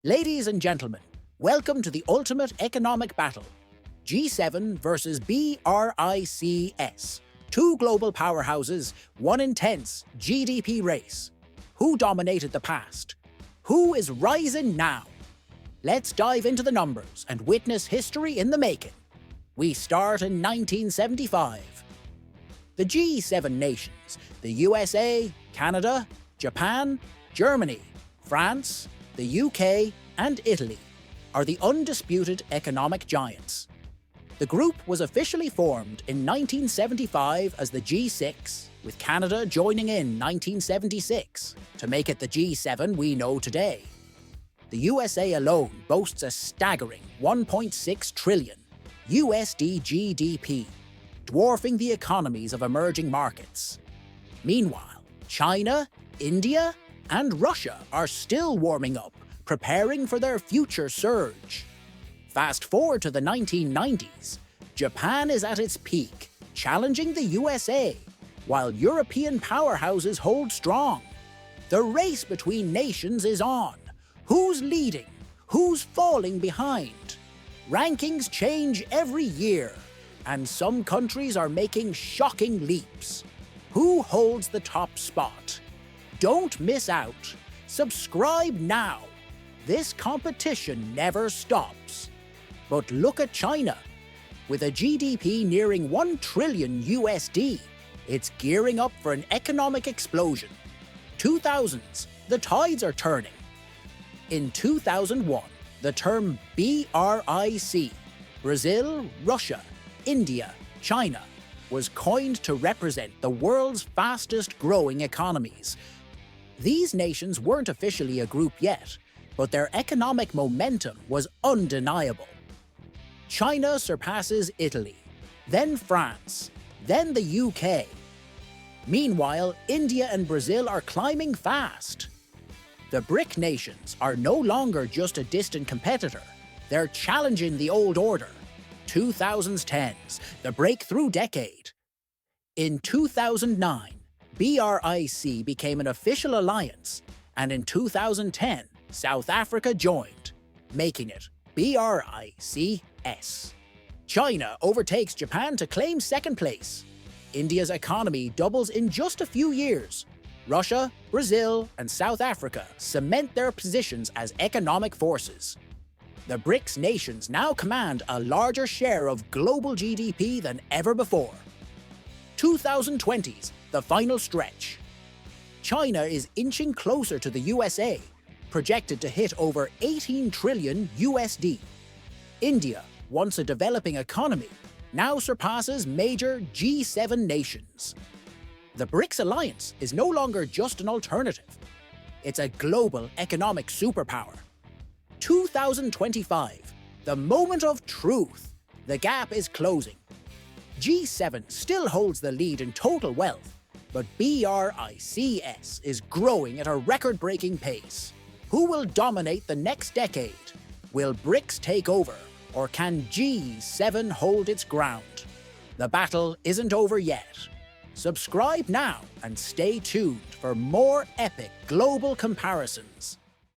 Ladies and gentlemen, welcome to the ultimate economic battle. G7 versus BRICS. Two global powerhouses, one intense GDP race. Who dominated the past? Who is rising now? Let's dive into the numbers and witness history in the making. We start in 1975. The G7 nations, the USA, Canada, Japan, Germany, France, the UK, and Italy, are the undisputed economic giants. The group was officially formed in 1975 as the G6, with Canada joining in 1976 to make it the G7 we know today. The USA alone boasts a staggering 1.6 trillion USD GDP, dwarfing the economies of emerging markets. Meanwhile, China, India, and Russia are still warming up, preparing for their future surge. Fast forward to the 1990s, Japan is at its peak, challenging the USA, while European powerhouses hold strong. The race between nations is on. Who's leading? Who's falling behind? Rankings change every year, and some countries are making shocking leaps. Who holds the top spot? Don't miss out. Subscribe now. This competition never stops. But look at China. With a GDP nearing 1 trillion USD, it's gearing up for an economic explosion. 2000s, the tides are turning. In 2001, the term BRIC, Brazil, Russia, India, China, was coined to represent the world's fastest growing economies. These nations weren't officially a group yet, but their economic momentum was undeniable. China surpasses Italy, then France, then the UK. Meanwhile, India and Brazil are climbing fast. The BRIC nations are no longer just a distant competitor. They're challenging the old order. 2010s, the breakthrough decade. In 2009, BRIC became an official alliance, and in 2010, South Africa joined, making it BRICS. China overtakes Japan to claim second place. India's economy doubles in just a few years. Russia, Brazil, and South Africa cement their positions as economic forces. The BRICS nations now command a larger share of global GDP than ever before. 2020s, the final stretch. China is inching closer to the USA, projected to hit over 18 trillion USD. India, once a developing economy, now surpasses major G7 nations. The BRICS alliance is no longer just an alternative. It's a global economic superpower. 2025, the moment of truth. The gap is closing. G7 still holds the lead in total wealth, but BRICS is growing at a record-breaking pace. Who will dominate the next decade? Will BRICS take over, or can G7 hold its ground? The battle isn't over yet. Subscribe now and stay tuned for more epic global comparisons.